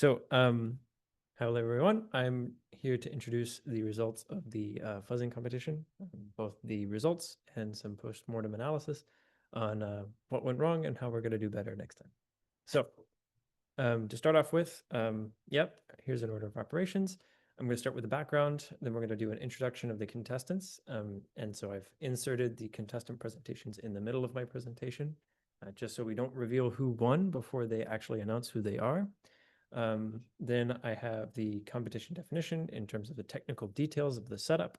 Hello everyone. I'm here to introduce the results of the fuzzing competition, both the results and some post-mortem analysis on what went wrong and how we're going to do better next time. So to start off with, here's an order of operations. I'm going to start with the background, then we're going to do an introduction of the contestants. And so I've inserted the contestant presentations in the middle of my presentation, just so we don't reveal who won before they actually announce who they are. Then I have the competition definition in terms of the technical details of the setup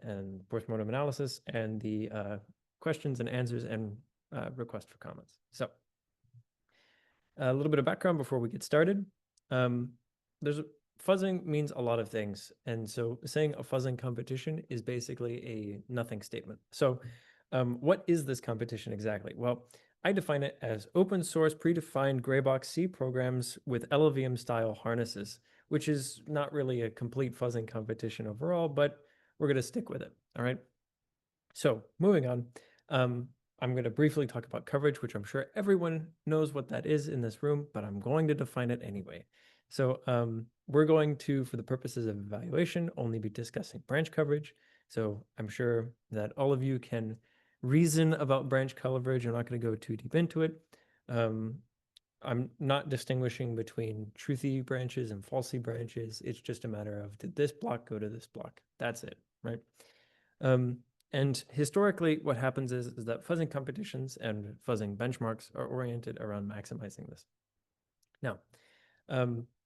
and postmortem analysis, and the questions and answers and request for comments. So a little bit of background before we get started. Fuzzing means a lot of things. And so saying a fuzzing competition is basically a nothing statement. So what is this competition exactly? Well, I define it as open source predefined gray box C programs with LLVM style harnesses, which is not really a complete fuzzing competition overall, but we're going to stick with it. All right. So moving on, I'm going to briefly talk about coverage, which I'm sure everyone knows what that is in this room, but I'm going to define it anyway. So we're going to, for the purposes of evaluation, only be discussing branch coverage. So I'm sure that all of you can reason about branch coverage. I'm not going to go too deep into it. I'm not distinguishing between truthy branches and falsy branches. It's just a matter of, did this block go to this block? That's it, right? And historically, what happens is that fuzzing competitions and fuzzing benchmarks are oriented around maximizing this. Now,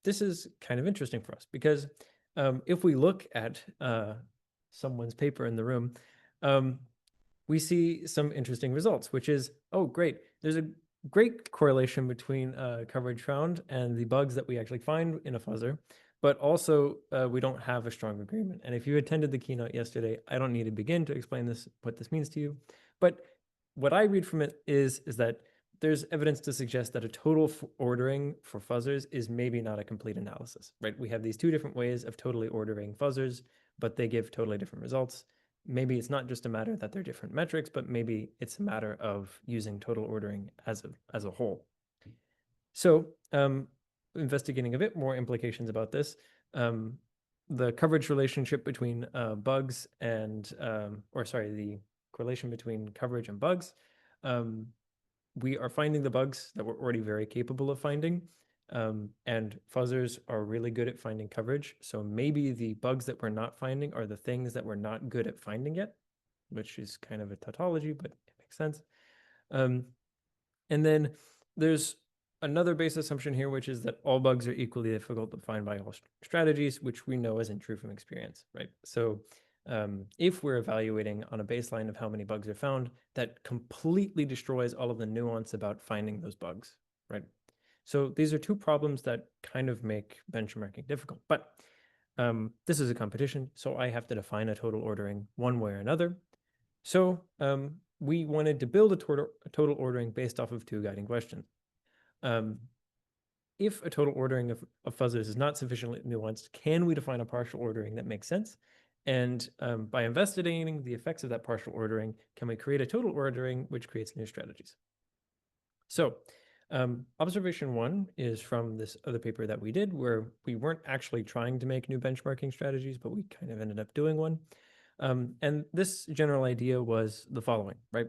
this is kind of interesting for us because if we look at someone's paper in the room, we see some interesting results, which is, oh, great. There's a great correlation between coverage found and the bugs that we actually find in a fuzzer, but also we don't have a strong agreement. And if you attended the keynote yesterday, I don't need to begin to explain this, what this means to you. But what I read from it is that there's evidence to suggest that a total ordering for fuzzers is maybe not a complete analysis, right? We have these two different ways of totally ordering fuzzers, but they give totally different results. Maybe it's not just a matter that they're different metrics, but maybe it's a matter of using total ordering as a whole. So investigating a bit more implications about this, the coverage relationship between bugs and, the correlation between coverage and bugs, we are finding the bugs that we're already very capable of finding, and fuzzers are really good at finding coverage. So maybe the bugs that we're not finding are the things that we're not good at finding yet, which is kind of a tautology, but it makes sense. And then there's another base assumption here, which is that all bugs are equally difficult to find by all strategies, which we know isn't true from experience, right? So if we're evaluating on a baseline of how many bugs are found, that completely destroys all of the nuance about finding those bugs, right? So these are two problems that kind of make benchmarking difficult, but this is a competition, so I have to define a total ordering one way or another. So we wanted to build a total ordering based off of two guiding questions. If a total ordering of fuzzers is not sufficiently nuanced, can we define a partial ordering that makes sense? And by investigating the effects of that partial ordering, can we create a total ordering which creates new strategies? So observation one is from this other paper that we did, where we weren't actually trying to make new benchmarking strategies, but we kind of ended up doing one. And this general idea was the following, right?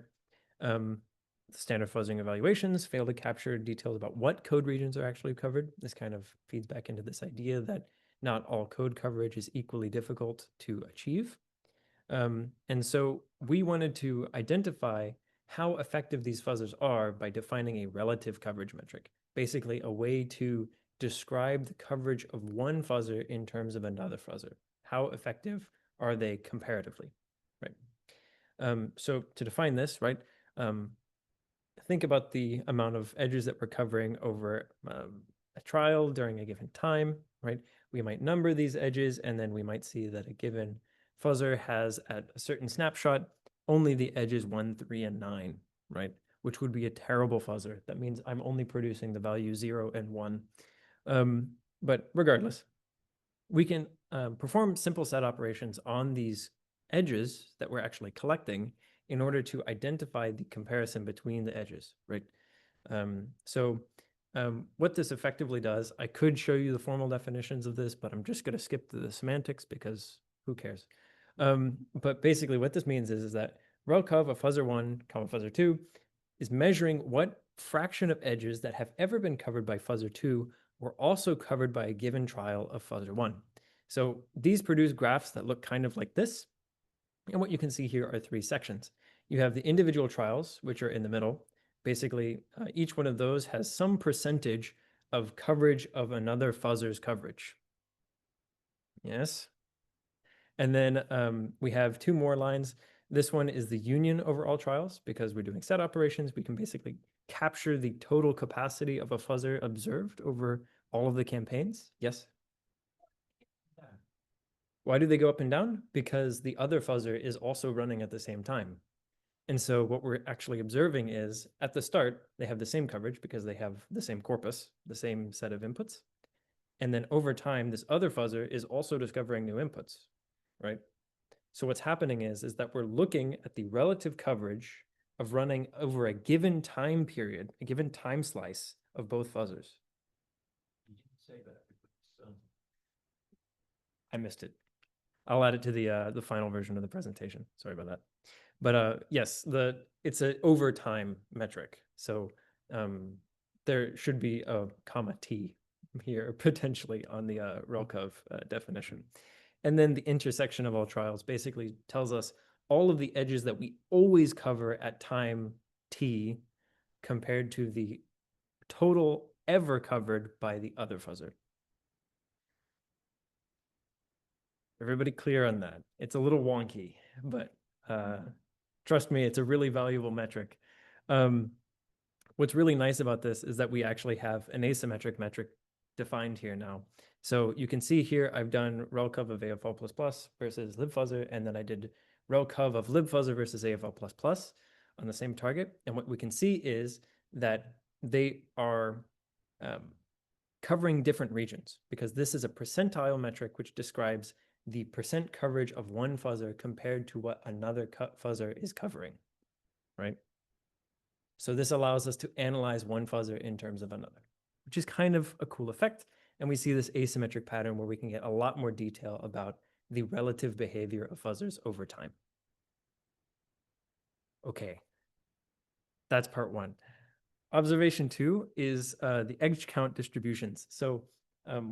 Standard fuzzing evaluations fail to capture details about what code regions are actually covered. This kind of feeds back into this idea that not all code coverage is equally difficult to achieve. And so we wanted to identify how effective these fuzzers are by defining a relative coverage metric, basically a way to describe the coverage of one fuzzer in terms of another fuzzer. How effective are they comparatively, right? So to define this, right, think about the amount of edges that we're covering over a trial during a given time, right? We might number these edges, and then we might see that a given fuzzer has at a certain snapshot only the edges 1, 3, and 9, right? Which would be a terrible fuzzer. That means I'm only producing the value 0 and 1. But regardless, we can perform simple set operations on these edges that we're actually collecting in order to identify the comparison between the edges, right? So What this effectively does, I could show you the formal definitions of this, but I'm just going to skip to the semantics because who cares? But basically what this means is that rel-cov of fuzzer1, comma fuzzer2 is measuring what fraction of edges that have ever been covered by fuzzer2 were also covered by a given trial of fuzzer1. So these produce graphs that look kind of like this. And what you can see here are three sections. You have the individual trials, which are in the middle. Basically, each one of those has some percentage of coverage of another fuzzer's coverage. Yes. And then we have two more lines. This one is the union over all trials. Because we're doing set operations, we can basically capture the total capacity of a fuzzer observed over all of the campaigns. Yes? Why do they go up and down? Because the other fuzzer is also running at the same time. And so what we're actually observing is at the start, they have the same coverage because they have the same corpus, the same set of inputs. And then over time, this other fuzzer is also discovering new inputs, right? So what's happening is that we're looking at the relative coverage of running over a given time period, a given time slice of both fuzzers. You can say that. I missed it. I'll add it to the final version of the presentation. Sorry about that. But yes, it's an over time metric. So there should be a comma t here potentially on the rel-cov definition. And then the intersection of all trials basically tells us all of the edges that we always cover at time t compared to the total ever covered by the other fuzzer. Everybody clear on that? It's a little wonky, but trust me, it's a really valuable metric. What's really nice about this is that we actually have an asymmetric metric defined here now. So you can see here, I've done rel-cov of AFL++ versus libfuzzer, and then I did rel-cov of libfuzzer versus AFL++ on the same target. And what we can see is that they are covering different regions because this is a percentile metric which describes the percent coverage of one fuzzer compared to what another fuzzer is covering, right? So this allows us to analyze one fuzzer in terms of another, which is kind of a cool effect. And we see this asymmetric pattern where we can get a lot more detail about the relative behavior of fuzzers over time. Okay, that's part one. Observation two is the edge count distributions. So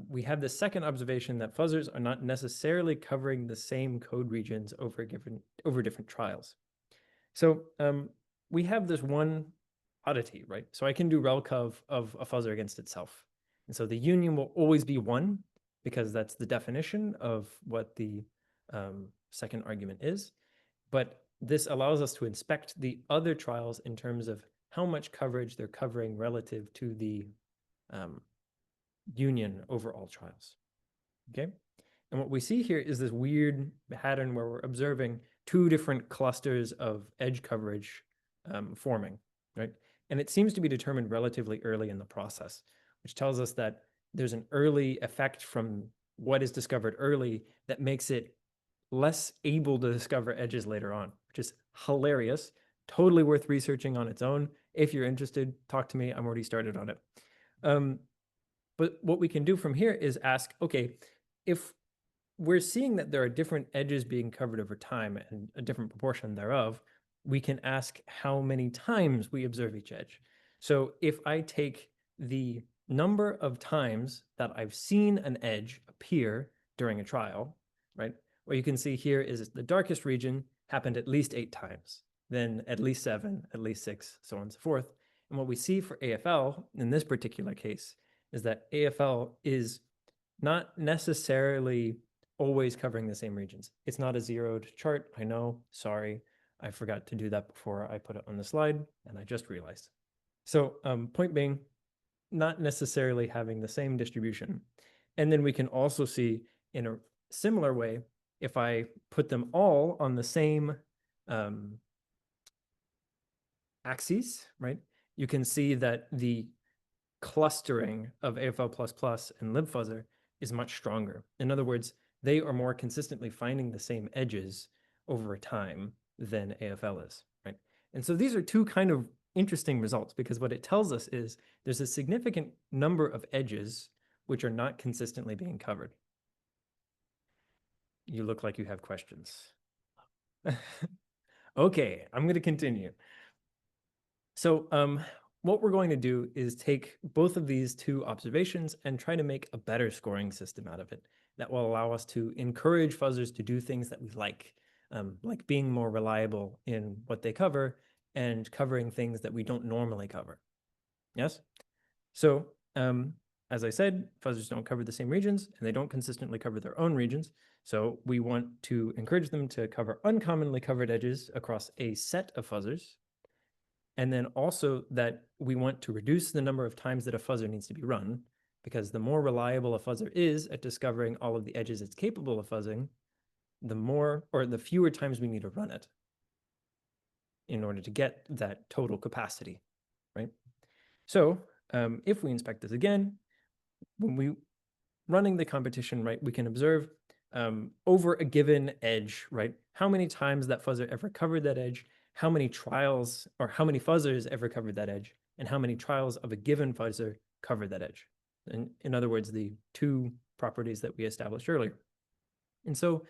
we have the second observation that fuzzers are not necessarily covering the same code regions over different trials. So we have this one oddity, right? So I can do rel-cov of a fuzzer against itself. And so the union will always be 1 because that's the definition of what the second argument is. But this allows us to inspect the other trials in terms of how much coverage they're covering relative to the union over all trials. Okay. And what we see here is this weird pattern where we're observing two different clusters of edge coverage forming, right? And it seems to be determined relatively early in the process, which tells us that there's an early effect from what is discovered early that makes it less able to discover edges later on, which is hilarious, totally worth researching on its own. If you're interested, talk to me. I'm already started on it. But what we can do from here is ask, okay, if we're seeing that there are different edges being covered over time and a different proportion thereof, we can ask how many times we observe each edge. So if I take the number of times that I've seen an edge appear during a trial, right? What you can see here is the darkest region happened at least 8 times, then at least 7, at least 6, so on and so forth. And what we see for AFL in this particular case is that AFL is not necessarily always covering the same regions. It's not a zeroed chart. I know, sorry. I forgot to do that before I put it on the slide, and I just realized. So point being, not necessarily having the same distribution. And then we can also see in a similar way, if I put them all on the same axes, right? You can see that the clustering of AFL++ and libfuzzer is much stronger. In other words, they are more consistently finding the same edges over time than AFL is, right? And so these are two kind of interesting results, because what it tells us is there's a significant number of edges which are not consistently being covered. You look like you have questions. Okay, I'm going to continue. So what we're going to do is take both of these two observations and try to make a better scoring system out of it that will allow us to encourage fuzzers to do things that we like being more reliable in what they cover and covering things that we don't normally cover. Yes? So as I said, fuzzers don't cover the same regions and they don't consistently cover their own regions. So we want to encourage them to cover uncommonly covered edges across a set of fuzzers. And then also that we want to reduce the number of times that a fuzzer needs to be run, because the more reliable a fuzzer is at discovering all of the edges it's capable of fuzzing, the fewer times we need to run it in order to get that total capacity, right? So if we inspect this again, when we running the competition, right, we can observe over a given edge, right, how many times that fuzzer ever covered that edge, how many trials or how many fuzzers ever covered that edge, and how many trials of a given fuzzer covered that edge. And in other words, the two properties that we established earlier. And so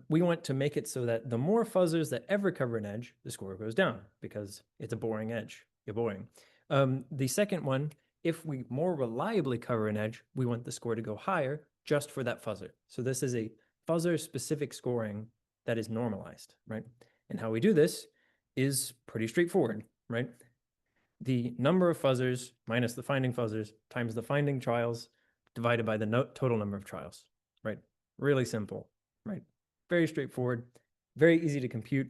we want to make it so that the more fuzzers that ever cover an edge, the score goes down because it's a boring edge. You're boring. The second one, if we more reliably cover an edge, we want the score to go higher just for that fuzzer. So this is a fuzzer-specific scoring that is normalized, right? And how we do this is pretty straightforward, right? The number of fuzzers minus the finding fuzzers times the finding trials divided by the total number of trials, right? Really simple, right? Very straightforward, very easy to compute.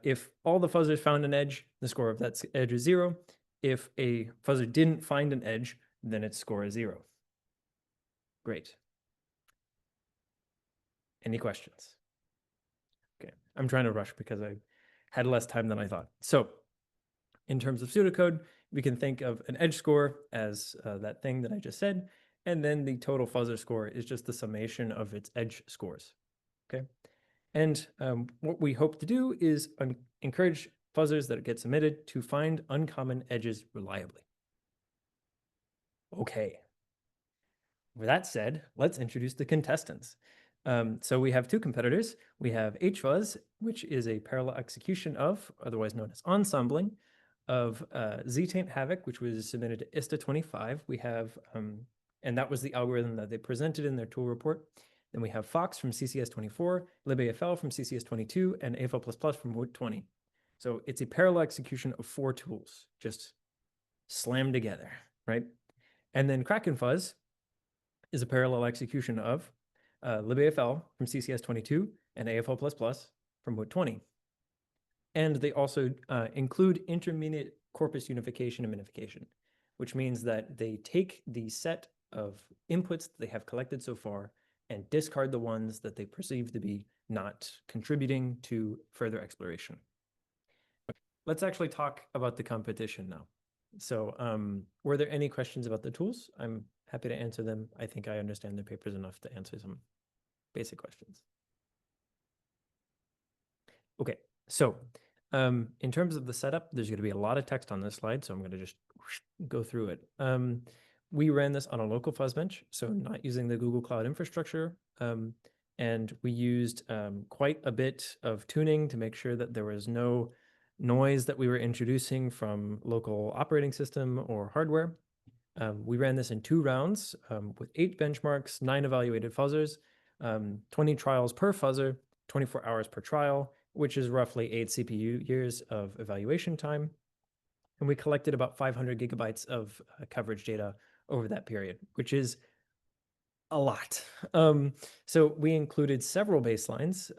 If all the fuzzers found an edge, the score of that edge is 0. If a fuzzer didn't find an edge, then its score is 0. Great. Any questions? Okay, I'm trying to rush because I had less time than I thought. So in terms of pseudocode, we can think of an edge score as that thing that I just said, and then the total fuzzer score is just the summation of its edge scores, okay? And what we hope to do is encourage fuzzers that get submitted to find uncommon edges reliably. Okay. With that said, let's introduce the contestants. So we have two competitors. We have HFuzz, which is a parallel execution of, otherwise known as ensembling, of Z-Taint Havoc, which was submitted to SBFT'25. We have, and that was the algorithm that they presented in their tool report. Then we have Fox from CCS24, libafl from CCS22, and AFL++ from Wood20. So it's a parallel execution of 4 tools, just slammed together, right? And then KrakenFuzz is a parallel execution of libafl from CCS22 and AFL++ from Wood20. And they also include intermediate corpus unification and minification, which means that they take the set of inputs that they have collected so far and discard the ones that they perceive to be not contributing to further exploration. Let's actually talk about the competition now. So were there any questions about the tools? I'm happy to answer them. I think I understand the papers enough to answer some basic questions. Okay, so in terms of the setup, there's going to be a lot of text on this slide, so I'm going to just go through it. We ran this on a local fuzzbench, so not using the Google Cloud infrastructure. And we used quite a bit of tuning to make sure that there was no noise that we were introducing from local operating system or hardware. We ran this in 2 rounds with 8 benchmarks, 9 evaluated fuzzers, 20 trials per fuzzer, 24 hours per trial, which is roughly 8 CPU years of evaluation time. And we collected about 500 gigabytes of coverage data over that period, which is a lot. So we included several baselines.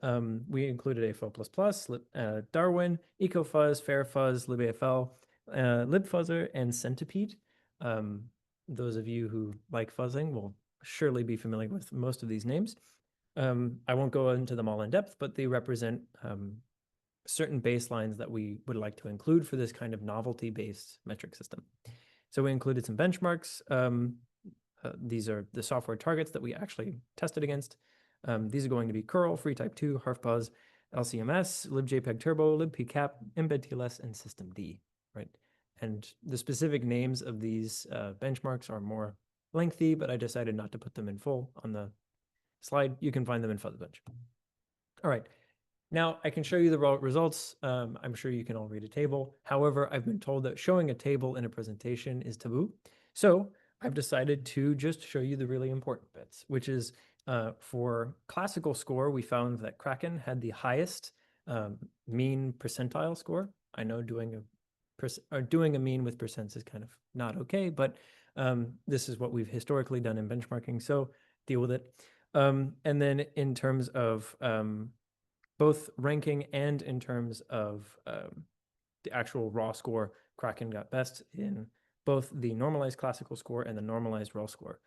We included AFO++, Darwin, EcoFuzz, FairFuzz, libafl, libfuzzer, and Centipede. Those of you who like fuzzing will surely be familiar with most of these names. I won't go into them all in depth, but they represent certain baselines that we would like to include for this kind of novelty-based metric system. So we included some benchmarks. These are the software targets that we actually tested against. These are going to be curl, FreeType2, HarfPuzz, LCMS, libjpeg turbo, libpcap, embedTLS, and systemd. right? And the specific names of these benchmarks are more lengthy, but I decided not to put them in full on the slide. You can find them in FuzzBench. All right. Now I can show you the results. I'm sure you can all read a table. However, I've been told that showing a table in a presentation is taboo. So I've decided to just show you the really important bits, which is for classical score, we found that Kraken had the highest mean percentile score. I know doing a mean with percents is kind of not okay, but this is what we've historically done in benchmarking, so deal with it. And then in terms of both ranking and in terms of the actual raw score, Kraken got best in both the normalized classical score and the normalized raw score.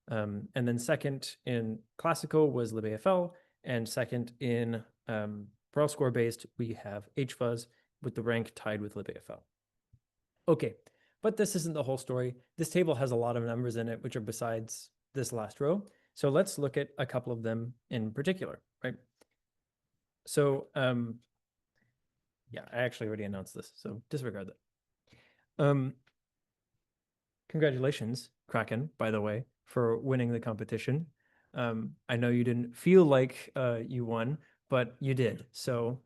And then second in classical was libafl, and second in raw score based, we have HFuzz with the rank tied with libafl. Okay, but this isn't the whole story. This table has a lot of numbers in it, which are besides this last row. So let's look at a couple of them in particular, right? So, yeah, I actually already announced this, so disregard that. Congratulations, Kraken, by the way, for winning the competition. I know you didn't feel like you won, but you did. So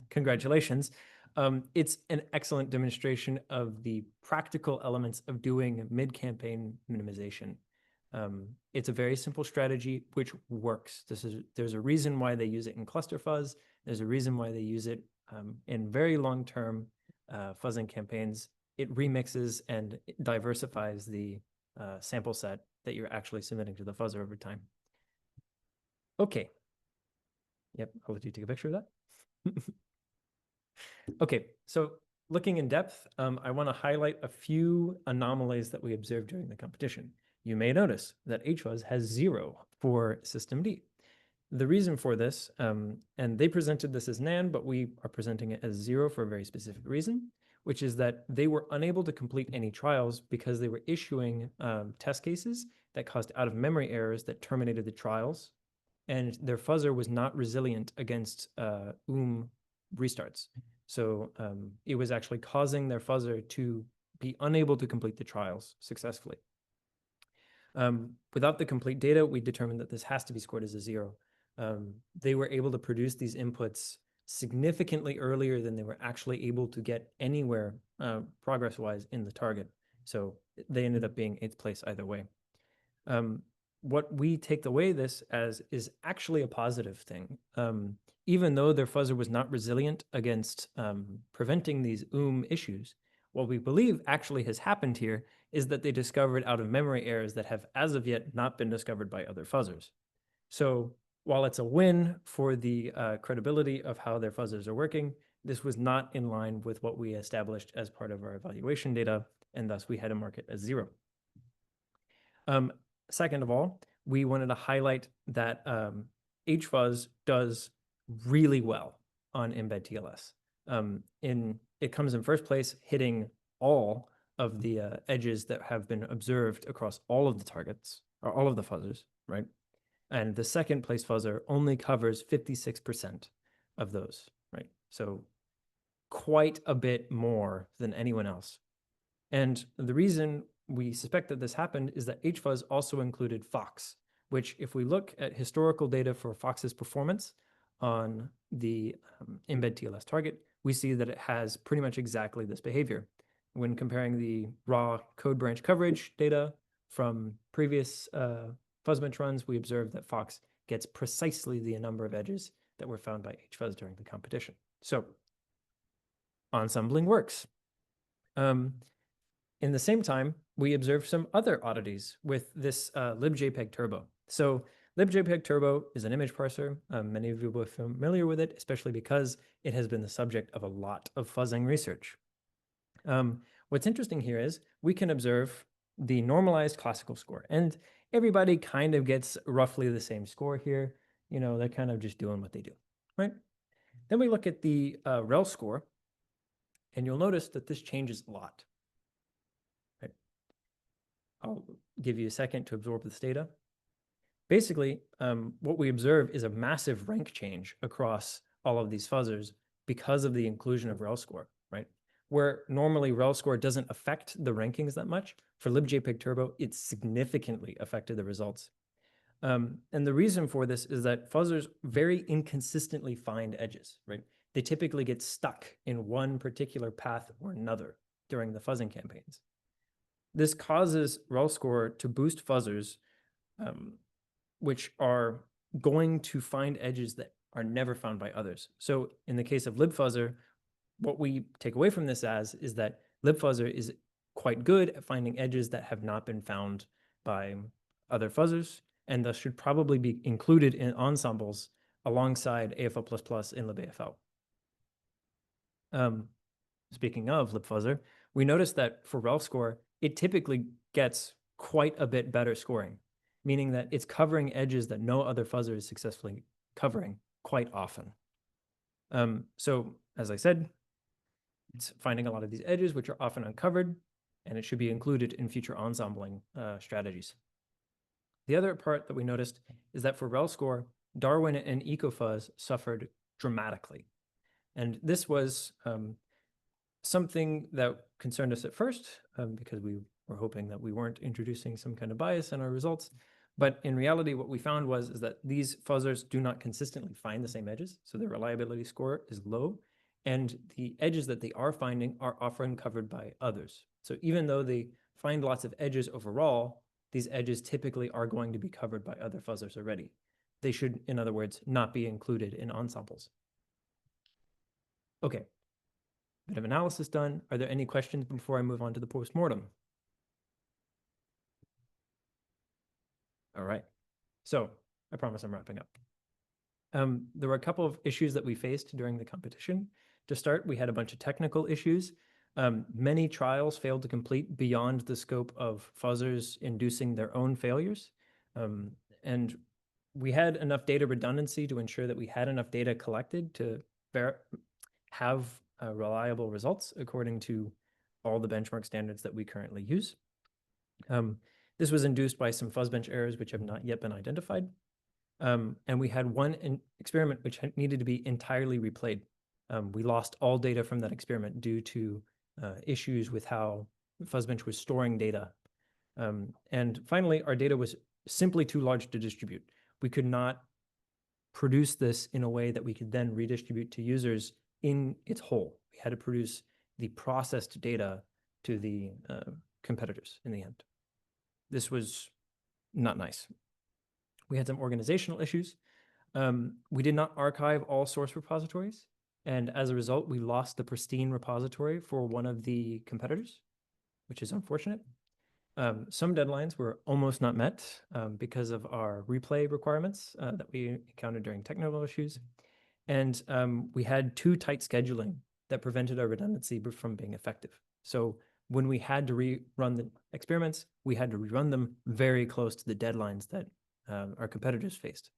congratulations. It's an excellent demonstration of the practical elements of doing mid-campaign minimization. It's a very simple strategy which works. There's a reason why they use it in cluster fuzz. There's a reason why they use it in very long-term fuzzing campaigns. It remixes and diversifies the sample set that you're actually submitting to the fuzzer over time. Okay. Yep, I'll let you take a picture of that. Okay, so looking in depth, I want to highlight a few anomalies that we observed during the competition. You may notice that HFuzz has 0 for system D. The reason for this, and they presented this as NaN, but we are presenting it as 0 for a very specific reason, which is that they were unable to complete any trials because they were issuing test cases that caused out-of-memory errors that terminated the trials, and their fuzzer was not resilient against restarts. So it was actually causing their fuzzer to be unable to complete the trials successfully. Without the complete data, we determined that this has to be scored as a 0. They were able to produce these inputs significantly earlier than they were actually able to get anywhere progress-wise in the target. So they ended up being 8th place either way. What we take away this as is actually a positive thing. Even though their fuzzer was not resilient against preventing these issues, what we believe actually has happened here is that they discovered out-of-memory errors that have as of yet not been discovered by other fuzzers. So while it's a win for the credibility of how their fuzzers are working, this was not in line with what we established as part of our evaluation data, and thus we had to mark it as 0. Second of all, we wanted to highlight that HFuzz does really well on embed TLS. It comes in first place, hitting all of the edges that have been observed across all of the targets, or all of the fuzzers, right? And the second place fuzzer only covers 56% of those, right? So quite a bit more than anyone else. And the reason we suspect that this happened is that HFuzz also included Fox, which if we look at historical data for Fox's performance on the embed TLS target, we see that it has pretty much exactly this behavior. When comparing the raw code branch coverage data from previous FuzzBench runs, we observed that Fox gets precisely the number of edges that were found by HFuzz during the competition. So ensembling works. In the same time, we observed some other oddities with this libjpeg turbo. So libjpeg turbo is an image parser. Many of you will be familiar with it, especially because it has been the subject of a lot of fuzzing research. What's interesting here is we can observe the normalized classical score, and everybody kind of gets roughly the same score here. You know, they're kind of just doing what they do, right? Then we look at the rel score, and you'll notice that this changes a lot. Right? I'll give you a second to absorb this data. Basically, what we observe is a massive rank change across all of these fuzzers because of the inclusion of rel score, right? where normally rel score doesn't affect the rankings that much, for libjpeg turbo, it significantly affected the results. And the reason for this is that fuzzers very inconsistently find edges, right? They typically get stuck in one particular path or another during the fuzzing campaigns. This causes rel score to boost fuzzers, which are going to find edges that are never found by others. So in the case of libfuzzer, what we take away from this as is that libfuzzer is quite good at finding edges that have not been found by other fuzzers, and thus should probably be included in ensembles alongside AFL++ in libAFL. Speaking of libfuzzer, we noticed that for rel score, it typically gets quite a bit better scoring, meaning that it's covering edges that no other fuzzer is successfully covering quite often. So as I said, it's finding a lot of these edges, which are often uncovered, and it should be included in future ensembling strategies. The other part that we noticed is that for rel score, Darwin and EcoFuzz suffered dramatically. And this was something that concerned us at first, because we were hoping that we weren't introducing some kind of bias in our results. But in reality, what we found is that these fuzzers do not consistently find the same edges, so their reliability score is low, and the edges that they are finding are often covered by others. So even though they find lots of edges overall, these edges typically are going to be covered by other fuzzers already. They should, in other words, not be included in ensembles. Okay, bit of analysis done. Are there any questions before I move on to the postmortem? All right, so I promise I'm wrapping up. There were a couple of issues that we faced during the competition. To start, we had a bunch of technical issues. Many trials failed to complete beyond the scope of fuzzers inducing their own failures. And we had enough data redundancy to ensure that we had enough data collected to have reliable results according to all the benchmark standards that we currently use. This was induced by some fuzzbench errors which have not yet been identified. And we had one experiment which needed to be entirely replayed. We lost all data from that experiment due to issues with how fuzzbench was storing data. And finally, our data was simply too large to distribute. We could not produce this in a way that we could then redistribute to users in its whole. We had to produce the processed data to the competitors in the end. This was not nice. We had some organizational issues. We did not archive all source repositories, and as a result, we lost the pristine repository for one of the competitors, which is unfortunate. Some deadlines were almost not met because of our replay requirements that we encountered during technical issues. And we had too tight scheduling that prevented our redundancy from being effective. So when we had to rerun the experiments, we had to rerun them very close to the deadlines that our competitors faced.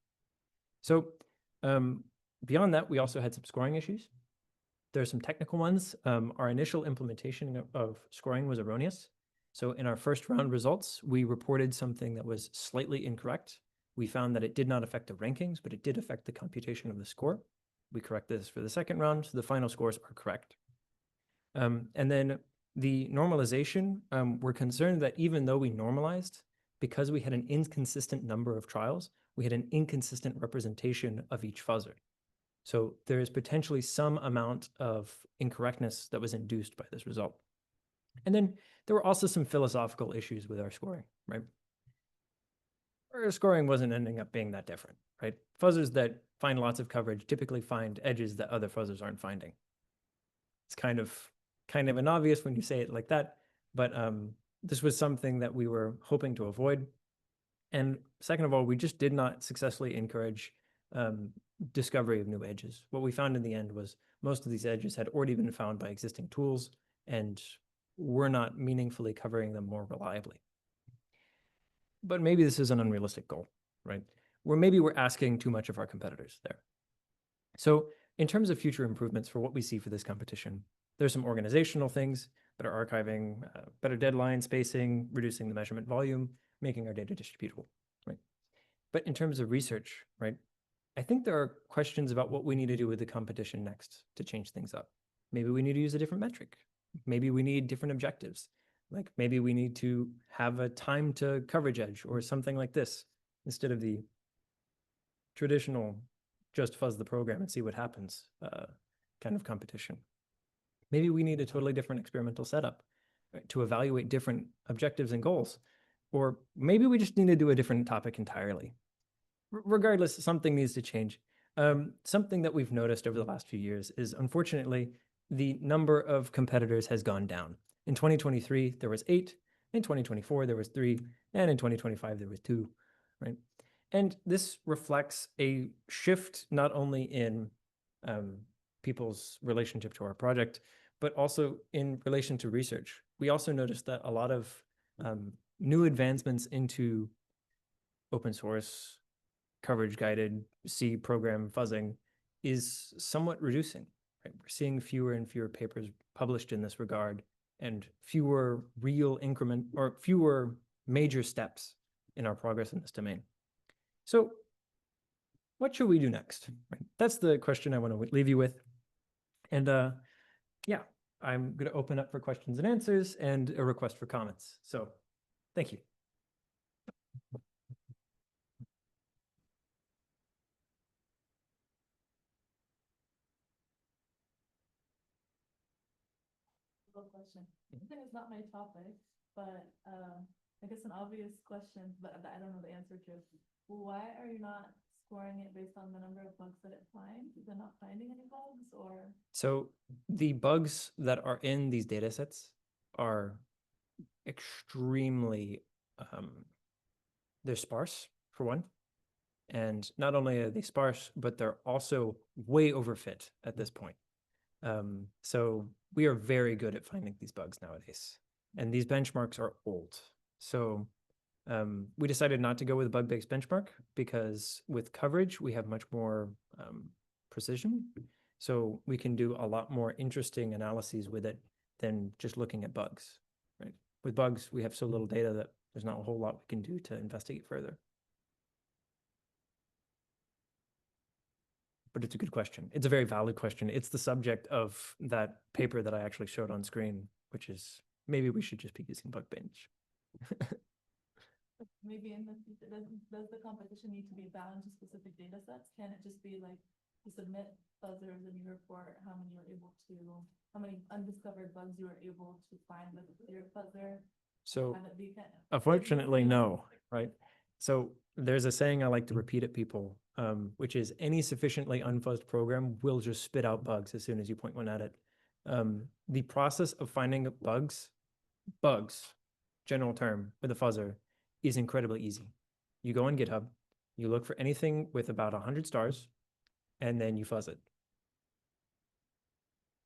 So beyond that, we also had some scoring issues. There are some technical ones. Our initial implementation of scoring was erroneous. So in our first round results, we reported something that was slightly incorrect. We found that it did not affect the rankings, but it did affect the computation of the score. We corrected this for the second round, so the final scores are correct. And then the normalization, we're concerned that even though we normalized, because we had an inconsistent number of trials, we had an inconsistent representation of each fuzzer. So there is potentially some amount of incorrectness that was induced by this result. And then there were also some philosophical issues with our scoring, right? Our scoring wasn't ending up being that different, right? Fuzzers that find lots of coverage typically find edges that other fuzzers aren't finding. It's kind of an obvious when you say it like that, but this was something that we were hoping to avoid. And second of all, we just did not successfully encourage discovery of new edges. What we found in the end was most of these edges had already been found by existing tools, and we're not meaningfully covering them more reliably. But maybe this is an unrealistic goal, right? Maybe we're asking too much of our competitors there. So in terms of future improvements for what we see for this competition, there's some organizational things, better archiving, better deadline spacing, reducing the measurement volume, making our data distributable, right? But in terms of research, right, I think there are questions about what we need to do with the competition next to change things up. Maybe we need to use a different metric. Maybe we need different objectives. Like maybe we need to have a time to coverage edge or something like this instead of the traditional just fuzz the program and see what happens kind of competition. Maybe we need a totally different experimental setup, right, to evaluate different objectives and goals. Or maybe we just need to do a different topic entirely. Regardless, something needs to change. Something that we've noticed over the last few years is, unfortunately, the number of competitors has gone down. In 2023, there was 8. In 2024, there was 3. And in 2025, there was 2, right? And this reflects a shift not only in people's relationship to our project, but also in relation to research. We also noticed that a lot of new advancements into open source, coverage guided C program fuzzing is somewhat reducing. Right? We're seeing fewer and fewer papers published in this regard and fewer real increment or fewer major steps in our progress in this domain. So what should we do next? Right? That's the question I want to leave you with. And yeah, I'm going to open up for questions and answers and a request for comments. So thank you. Question. I think it's not my topic, but I guess an obvious question, but I don't know the answer to. Why are you not scoring it based on the number of bugs that it finds? Is it not finding any bugs, or? So the bugs that are in these data sets are extremely, they're sparse for one. And not only are they sparse, but they're also way overfit at this point. So we are very good at finding these bugs nowadays. And these benchmarks are old. So we decided not to go with a bug-based benchmark because with coverage, we have much more precision. So we can do a lot more interesting analyses with it than just looking at bugs, right? With bugs, we have so little data that there's not a whole lot we can do to investigate further. But it's a good question. It's a very valid question. It's the subject of that paper that I actually showed on screen, which is maybe we should just be using bug bench. Maybe in the future, does the competition need to be bound to specific data sets? Can it just be like you submit fuzzers and you report how many undiscovered bugs you were able to find with your fuzzer? So unfortunately, no, right? So there's a saying I like to repeat at people, which is any sufficiently unfuzzed program will just spit out bugs as soon as you point one at it. The process of finding bugs, general term, with a fuzzer is incredibly easy. You go on GitHub, you look for anything with about 100 stars, and then you fuzz it.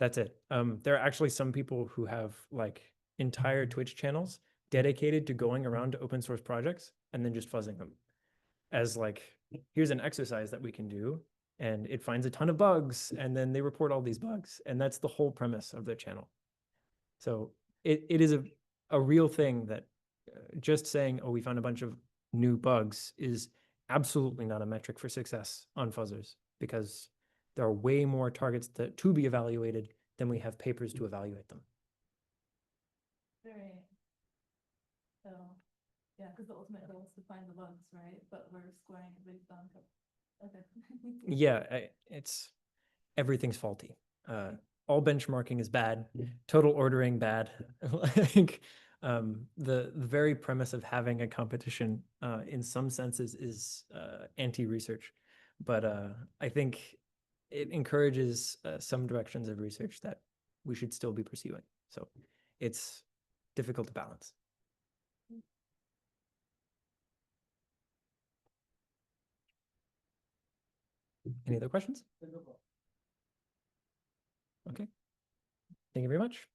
That's it. There are actually some people who have like entire Twitch channels dedicated to going around to open source projects and then just fuzzing them as like, here's an exercise that we can do, and it finds a ton of bugs, and then they report all these bugs, and that's the whole premise of their channel. So it is a real thing that just saying, oh, we found a bunch of new bugs is absolutely not a metric for success on fuzzers, because there are way more targets to be evaluated than we have papers to evaluate them. Right. So, yeah, because the ultimate goal is to find the bugs, right? But we're scoring it based on. Okay. Yeah, everything's faulty. All benchmarking is bad. Total ordering bad. Like the very premise of having a competition, in some senses, is anti-research. But I think it encourages some directions of research that we should still be pursuing. So it's difficult to balance. Any other questions? Okay. Thank you very much.